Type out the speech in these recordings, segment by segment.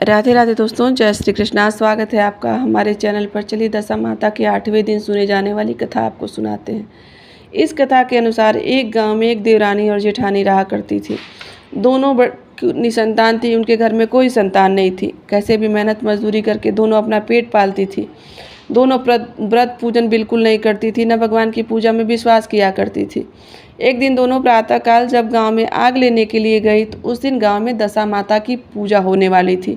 राधे राधे दोस्तों, जय श्री कृष्णा। स्वागत है आपका हमारे चैनल पर। चलिए दशा माता के 8वें दिन सुने जाने वाली कथा आपको सुनाते हैं। इस कथा के अनुसार एक गांव में एक देवरानी और जेठानी रहा करती थी। दोनों निसंतान थी, उनके घर में कोई संतान नहीं थी। कैसे भी मेहनत मजदूरी करके दोनों अपना पेट पालती थी। दोनों व्रत पूजन बिल्कुल नहीं करती थी, न भगवान की पूजा में विश्वास किया करती थी। एक दिन दोनों प्रातःकाल जब गांव में आग लेने के लिए गई तो उस दिन गांव में दशा माता की पूजा होने वाली थी,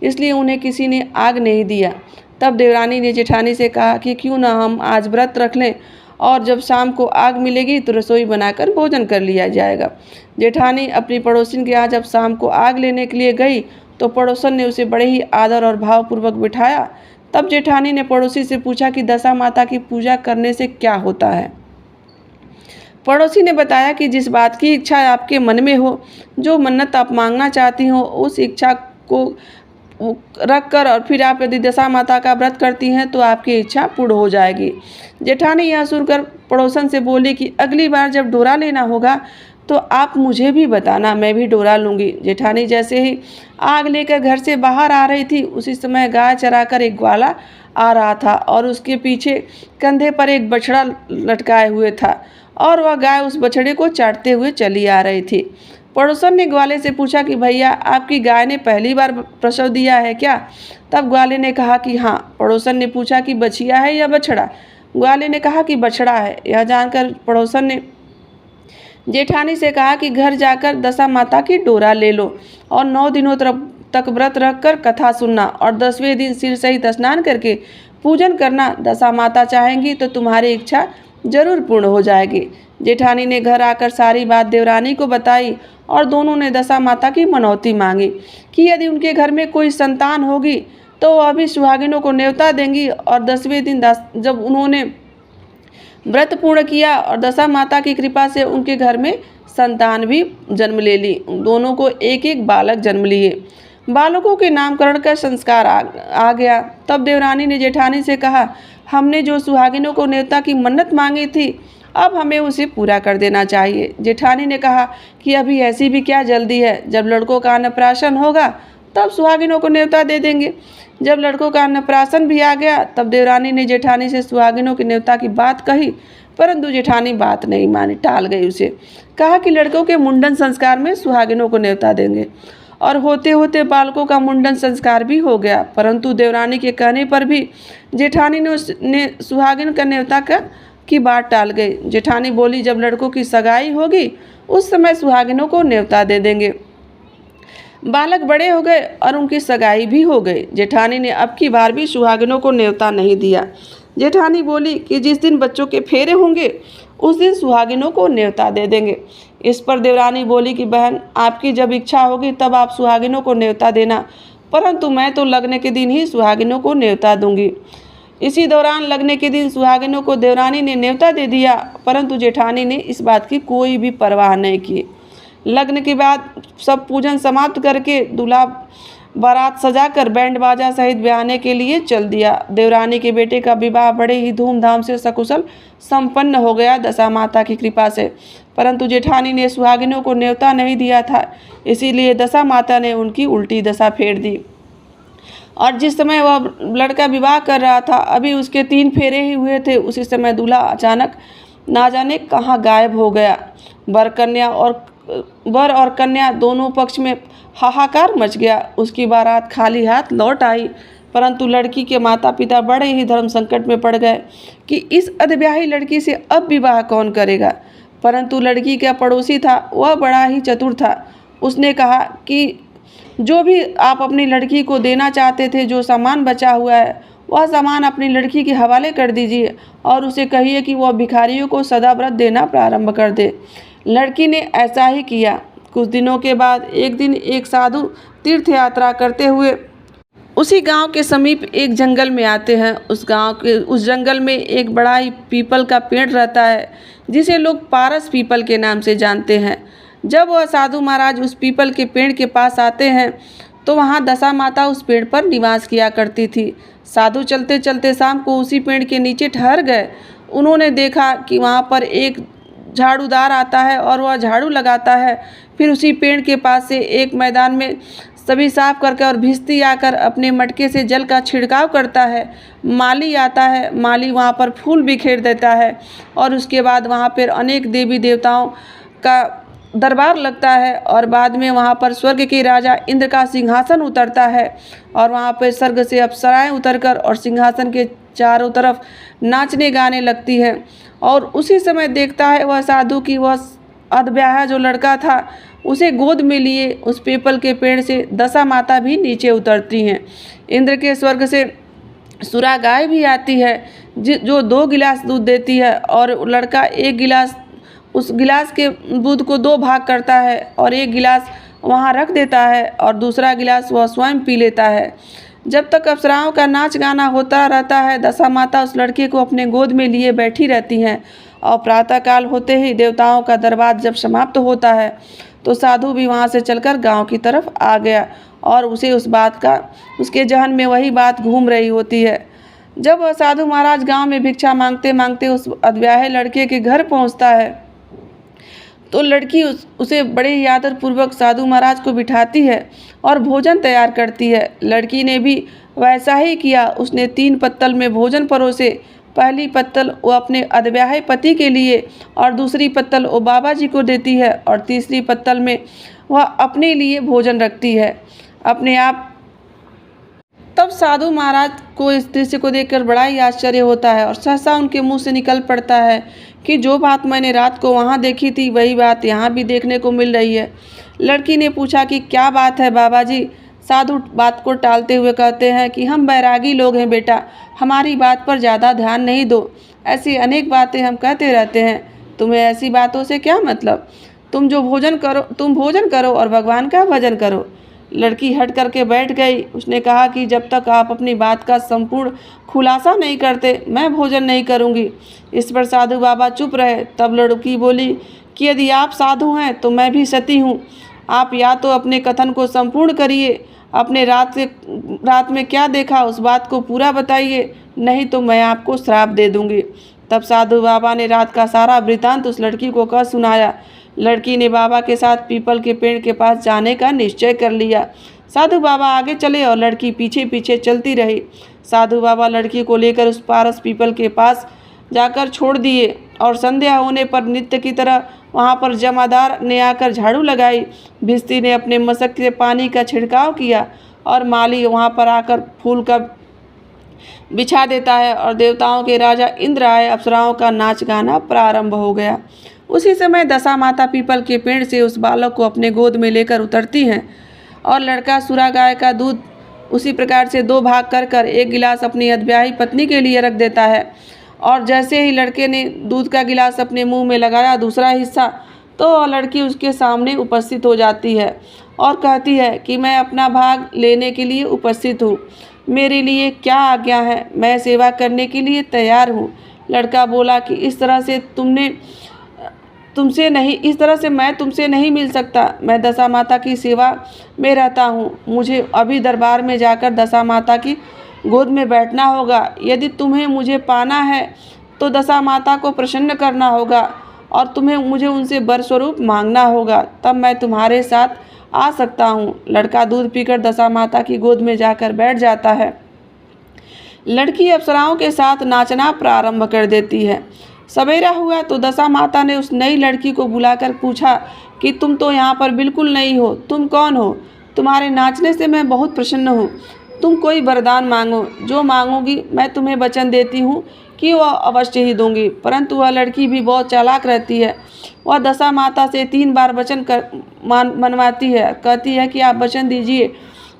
इसलिए उन्हें किसी ने आग नहीं दिया। तब देवरानी ने जेठानी से कहा कि क्यों ना हम आज व्रत रख लें और जब शाम को आग मिलेगी तो रसोई बनाकर भोजन कर लिया जाएगा। जेठानी अपनी पड़ोसिन के यहाँ जब शाम को आग लेने के लिए गई तो पड़ोसन ने उसे बड़े ही आदर और भावपूर्वक बिठाया। तब जेठानी ने पड़ोसी से पूछा कि दशा माता की पूजा करने से क्या होता है। पड़ोसी ने बताया कि जिस बात की इच्छा आपके मन में हो, जो मन्नत आप मांगना चाहती हो, उस इच्छा को रख कर और फिर आप यदि दशा माता का व्रत करती हैं तो आपकी इच्छा पूर्ण हो जाएगी। जेठानी यह सुनकर पड़ोसन से बोली कि अगली बार जब डोरा लेना होगा तो आप मुझे भी बताना, मैं भी डोरा लूँगी। जेठानी जैसे ही आग लेकर घर से बाहर आ रही थी, उसी समय गाय चराकर एक ग्वाला आ रहा था और उसके पीछे कंधे पर एक बछड़ा लटकाए हुए था और वह गाय उस बछड़े को चाटते हुए चली आ रही थी। पड़ोसन ने ग्वाले से पूछा कि भैया, आपकी गाय ने पहली बार प्रसव दिया है क्या? तब ग्वाले ने कहा कि हाँ। पड़ोसन ने पूछा कि बछिया है या बछड़ा? ग्वाले ने कहा कि बछड़ा है। यह जानकर पड़ोसन ने जेठानी से कहा कि घर जाकर दशा माता की डोरा ले लो और 9 दिनों तक व्रत रखकर कथा सुनना और 10वें दिन सिर सहित स्नान करके पूजन करना। दशा माता चाहेंगी तो तुम्हारी इच्छा जरूर पूर्ण हो जाएगी। जेठानी ने घर आकर सारी बात देवरानी को बताई और दोनों ने दशा माता की मनौती मांगी कि यदि उनके घर में कोई संतान होगी तो वह भी सुहागिनों को न्योता देंगी। और 10वें दिन जब उन्होंने व्रत पूर्ण किया और दशा माता की कृपा से उनके घर में संतान भी जन्म ले ली। दोनों को एक एक बालक जन्म लिए। बालकों के नामकरण का संस्कार आ गया। तब देवरानी ने जेठानी से कहा, हमने जो सुहागिनों को न्योता की मन्नत मांगी थी, अब हमें उसे पूरा कर देना चाहिए। जेठानी ने कहा कि अभी ऐसी भी क्या जल्दी है, जब लड़कों का अन्नप्राशन होगा तब सुहागिनों को न्योता दे देंगे। जब लड़कों का अन्नप्राशन भी आ गया तब देवरानी ने जेठानी से सुहागिनों की न्योता की बात कही, परंतु जेठानी बात नहीं मानी, टाल गई। उसे कहा कि लड़कों के मुंडन संस्कार में सुहागिनों को न्योता देंगे। और होते होते बालकों का मुंडन संस्कार भी हो गया, परंतु देवरानी के कहने पर भी जेठानी ने सुहागिन का न्योता की बात टाल गई। जेठानी बोली, जब लड़कों की सगाई होगी उस समय सुहागिनों को न्योता दे देंगे। बालक बड़े हो गए और उनकी सगाई भी हो गई। जेठानी ने अब की बार भी सुहागिनों को न्योता नहीं दिया। जेठानी बोली कि जिस दिन बच्चों के फेरे होंगे उस दिन सुहागिनों को न्योता दे देंगे। इस पर देवरानी बोली कि बहन, आपकी जब इच्छा होगी तब आप सुहागिनों को न्योता देना, परंतु मैं तो लगने के दिन ही सुहागिनों को न्योता दूंगी। इसी दौरान लगने के दिन सुहागिनों को देवरानी ने न्योता दे दिया, परंतु जेठानी ने इस बात की कोई भी परवाह नहीं की। लग्न के बाद सब पूजन समाप्त करके दूल्हा बारात सजाकर बैंड बाजा सहित ब्याहने के लिए चल दिया। देवरानी के बेटे का विवाह बड़े ही धूमधाम से सकुशल संपन्न हो गया दशा माता की कृपा से, परंतु जेठानी ने सुहागिनों को न्योता नहीं दिया था, इसीलिए दशा माता ने उनकी उल्टी दशा फेर दी। और जिस समय वह लड़का विवाह कर रहा था, अभी उसके 3 फेरे ही हुए थे, उसी समय दूल्हा अचानक ना जाने कहाँ गायब हो गया। वर और कन्या दोनों पक्ष में हाहाकार मच गया। उसकी बारात खाली हाथ लौट आई, परंतु लड़की के माता पिता बड़े ही धर्म संकट में पड़ गए कि इस अधब्याही लड़की से अब विवाह कौन करेगा। परंतु लड़की का पड़ोसी था, वह बड़ा ही चतुर था। उसने कहा कि जो भी आप अपनी लड़की को देना चाहते थे, जो सामान बचा हुआ है, वह सामान अपनी लड़की के हवाले कर दीजिए और उसे कहिए कि वह भिखारियों को सदा व्रत देना प्रारंभ कर दे। लड़की ने ऐसा ही किया। कुछ दिनों के बाद एक दिन एक साधु तीर्थ यात्रा करते हुए उसी गांव के समीप एक जंगल में आते हैं। उस जंगल में एक बड़ा ही पीपल का पेड़ रहता है, जिसे लोग पारस पीपल के नाम से जानते हैं। जब वह साधु महाराज उस पीपल के पेड़ के पास आते हैं तो वहाँ दशा माता उस पेड़ पर निवास किया करती थी। साधु चलते चलते शाम को उसी पेड़ के नीचे ठहर गए। उन्होंने देखा कि वहाँ पर एक झाड़ूदार आता है और वह झाड़ू लगाता है। फिर उसी पेड़ के पास से एक मैदान में सभी साफ करके और भिस्ती आकर अपने मटके से जल का छिड़काव करता है। माली आता है, माली वहाँ पर फूल बिखेर देता है और उसके बाद वहाँ पर अनेक देवी देवताओं का दरबार लगता है और बाद में वहाँ पर स्वर्ग के राजा इंद्र का सिंहासन उतरता है और वहाँ पर स्वर्ग से अप्सराएं उतरकर और सिंहासन के चारों तरफ नाचने गाने लगती है। और उसी समय देखता है वह साधु की वह अधब्याहा जो लड़का था उसे गोद में लिए उस पीपल के पेड़ से दशा माता भी नीचे उतरती हैं। इंद्र के स्वर्ग से सुरा गाय भी आती है जो 2 गिलास दूध देती है और लड़का 1 गिलास उस गिलास के दूध को 2 भाग करता है और 1 गिलास वहाँ रख देता है और दूसरा गिलास वह स्वयं पी लेता है। जब तक अप्सराओं का नाच गाना होता रहता है दशा माता उस लड़के को अपने गोद में लिए बैठी रहती हैं और प्रातःकाल होते ही देवताओं का दरबार जब समाप्त होता है तो साधु भी वहाँ से चलकर गांव की तरफ आ गया और उसे उस बात का उसके जहन में वही बात घूम रही होती है। जब वह साधु महाराज गांव में भिक्षा मांगते मांगते उस अधब्याहे लड़के के घर पहुँचता है तो लड़की उसे बड़े ही आदरपूर्वक साधु महाराज को बिठाती है और भोजन तैयार करती है। लड़की ने भी वैसा ही किया। उसने 3 पत्तल में भोजन परोसे। पहली पत्तल वो अपने अधब्याहे पति के लिए और दूसरी पत्तल वो बाबा जी को देती है और तीसरी पत्तल में वह अपने लिए भोजन रखती है अपने आप। तब साधु महाराज को इस दृश्य को देखकर बड़ा ही आश्चर्य होता है और सहसा उनके मुंह से निकल पड़ता है कि जो बात मैंने रात को वहाँ देखी थी वही बात यहाँ भी देखने को मिल रही है। लड़की ने पूछा कि क्या बात है बाबा जी। साधु बात को टालते हुए कहते हैं कि हम बैरागी लोग हैं बेटा, हमारी बात पर ज़्यादा ध्यान नहीं दो। ऐसी अनेक बातें हम कहते रहते हैं, तुम्हें ऐसी बातों से क्या मतलब। तुम भोजन करो और भगवान का भजन करो। लड़की हट करके बैठ गई। उसने कहा कि जब तक आप अपनी बात का संपूर्ण खुलासा नहीं करते मैं भोजन नहीं करूंगी। इस पर साधु बाबा चुप रहे। तब लड़की बोली कि यदि आप साधु हैं तो मैं भी सती हूँ। आप या तो अपने कथन को संपूर्ण करिए, अपने रात में क्या देखा उस बात को पूरा बताइए, नहीं तो मैं आपको श्राप दे दूंगी। तब साधु बाबा ने रात का सारा वृतांत उस लड़की को कह सुनाया। लड़की ने बाबा के साथ पीपल के पेड़ के पास जाने का निश्चय कर लिया। साधु बाबा आगे चले और लड़की पीछे पीछे चलती रही। साधु बाबा लड़की को लेकर उस पारस पीपल के पास जाकर छोड़ दिए और संध्या होने पर नित्य की तरह वहाँ पर जमादार ने आकर झाड़ू लगाई। भिस्ती ने अपने मशक से पानी का छिड़काव किया और माली वहाँ पर आकर फूल का बिछा देता है और देवताओं के राजा इंद्र आए। अप्सराओं का नाच गाना प्रारंभ हो गया। उसी समय दशा माता पीपल के पेड़ से उस बालक को अपने गोद में लेकर उतरती हैं और लड़का सुरा गाय का दूध उसी प्रकार से 2 भाग कर कर 1 गिलास अपनी अधब्याही पत्नी के लिए रख देता है। और जैसे ही लड़के ने दूध का गिलास अपने मुंह में लगाया दूसरा हिस्सा, तो वह लड़की उसके सामने उपस्थित हो जाती है और कहती है कि मैं अपना भाग लेने के लिए उपस्थित हूँ, मेरे लिए क्या आज्ञा है, मैं सेवा करने के लिए तैयार हूँ। लड़का बोला कि इस तरह से मैं तुमसे नहीं मिल सकता। मैं दशा माता की सेवा में रहता हूँ। मुझे अभी दरबार में जाकर दशा माता की गोद में बैठना होगा। यदि तुम्हें मुझे पाना है तो दशा माता को प्रसन्न करना होगा और तुम्हें मुझे उनसे वर स्वरूप मांगना होगा, तब मैं तुम्हारे साथ आ सकता हूँ। लड़का दूध पीकर दशा माता की गोद में जाकर बैठ जाता है। लड़की अप्सराओं के साथ नाचना प्रारंभ कर देती है। सवेरा हुआ तो दशा माता ने उस नई लड़की को बुलाकर पूछा कि तुम तो यहाँ पर बिल्कुल नहीं हो, तुम कौन हो। तुम्हारे नाचने से मैं बहुत प्रसन्न हूँ। तुम कोई वरदान मांगो, जो मांगोगी मैं तुम्हें वचन देती हूँ कि वह अवश्य ही दूंगी। परंतु वह लड़की भी बहुत चालाक रहती है। वह दशा माता से 3 बार वचन मनवाती है। कहती है कि आप वचन दीजिए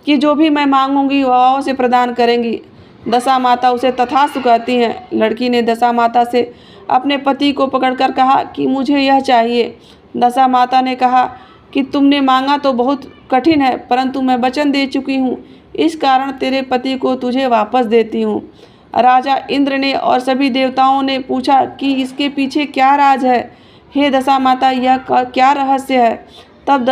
कि जो भी मैं मांगूंगी वह अवश्य प्रदान करेंगी। दशा माता उसे तथास्तु कहती हैं। लड़की ने दशा माता से अपने पति को पकड़कर कहा कि मुझे यह चाहिए। दशा माता ने कहा कि तुमने मांगा तो बहुत कठिन है, परंतु मैं वचन दे चुकी हूँ, इस कारण तेरे पति को तुझे वापस देती हूँ। राजा इंद्र ने और सभी देवताओं ने पूछा कि इसके पीछे क्या राज है। हे दशा माता, यह क्या रहस्य है। तब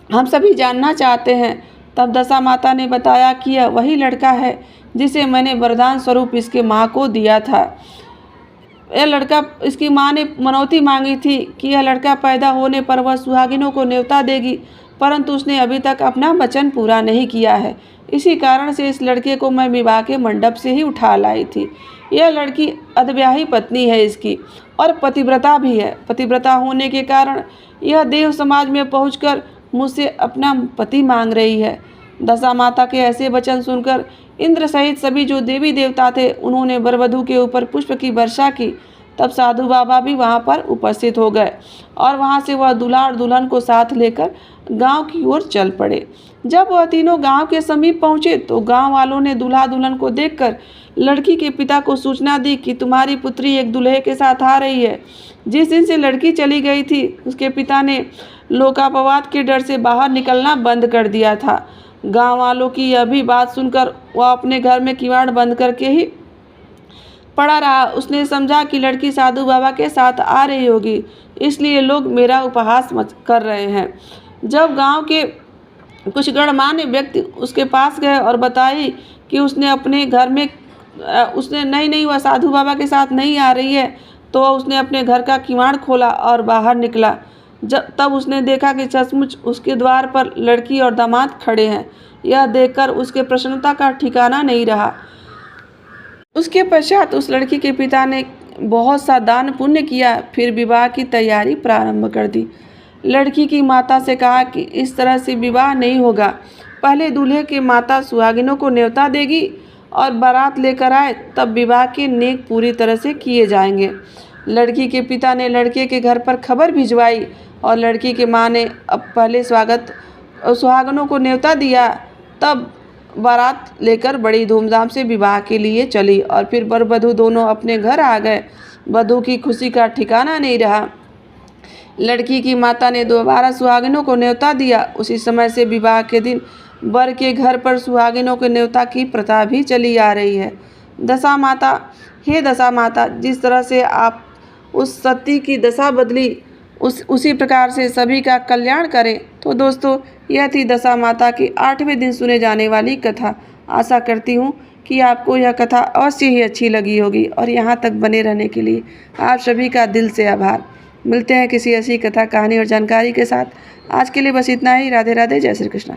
हम सभी जानना चाहते हैं। तब दशा माता ने बताया कि यह वही लड़का है जिसे मैंने वरदान स्वरूप इसके माँ को दिया था। यह लड़का, इसकी माँ ने मनौती मांगी थी कि यह लड़का पैदा होने पर वह सुहागिनों को न्योता देगी, परंतु उसने अभी तक अपना वचन पूरा नहीं किया है। इसी कारण से इस लड़के को मैं विवाह के मंडप से ही उठा लाई थी। यह लड़की अधब्याही पत्नी है इसकी, और पतिव्रता भी है। पतिव्रता होने के कारण यह देव समाज में पहुंचकर मुझसे अपना पति मांग रही है। दशा माता के ऐसे वचन सुनकर इंद्र सहित सभी जो देवी देवता थे, उन्होंने वरवधू के ऊपर पुष्प की वर्षा की। तब साधु बाबा भी वहां पर उपस्थित हो गए और वहां से वह दूल्हा और दुल्हन को साथ लेकर गांव की ओर चल पड़े। जब वह तीनों गांव के समीप पहुंचे तो गांव वालों ने दूल्हा दुल्हन को देखकर लड़की के पिता को सूचना दी कि तुम्हारी पुत्री एक दूल्हे के साथ आ रही है। जिस दिन से लड़की चली गई थी, उसके पिता ने लोकापवाद के डर से बाहर निकलना बंद कर दिया था। गांव वालों की यह भी बात सुनकर वह अपने घर में किवाड़ बंद करके ही पड़ा रहा। उसने समझा कि लड़की साधु बाबा के साथ आ रही होगी, इसलिए लोग मेरा उपहास कर रहे हैं। जब गांव के कुछ गणमान्य व्यक्ति उसके पास गए और बताई कि उसने अपने घर में उसने नहीं वह साधु बाबा के साथ नहीं आ रही है, तो उसने अपने घर का किवाड़ खोला और बाहर निकला। तब उसने देखा कि सचमुच उसके द्वार पर लड़की और दामाद खड़े हैं। यह देखकर उसके प्रसन्नता का ठिकाना नहीं रहा। उसके पश्चात उस लड़की के पिता ने बहुत सा दान पुण्य किया, फिर विवाह की तैयारी प्रारंभ कर दी। लड़की की माता से कहा कि इस तरह से विवाह नहीं होगा, पहले दूल्हे की माता सुहागिनों को न्योता देगी और बारात लेकर आए, तब विवाह के नेक पूरी तरह से किए जाएंगे। लड़की के पिता ने लड़के के घर पर खबर भिजवाई और लड़की के माँ ने अब पहले सुहागनों को न्योता दिया, तब बारात लेकर बड़ी धूमधाम से विवाह के लिए चली और फिर वर वधू दोनों अपने घर आ गए। वधू की खुशी का ठिकाना नहीं रहा। लड़की की माता ने दोबारा सुहागिनों को न्योता दिया। उसी समय से विवाह के दिन वर के घर पर सुहागिनों के न्योता की प्रथा भी चली आ रही है। दशा माता, हे दशा माता, जिस तरह से आप उस सती की दशा बदली, उसी प्रकार से सभी का कल्याण करें। तो दोस्तों, यह थी दशा माता की 8वें दिन सुने जाने वाली कथा। आशा करती हूँ कि आपको यह कथा अवश्य ही अच्छी लगी होगी और यहाँ तक बने रहने के लिए आप सभी का दिल से आभार। मिलते हैं किसी ऐसी कथा, कहानी और जानकारी के साथ। आज के लिए बस इतना ही। राधे राधे, जय श्री कृष्ण।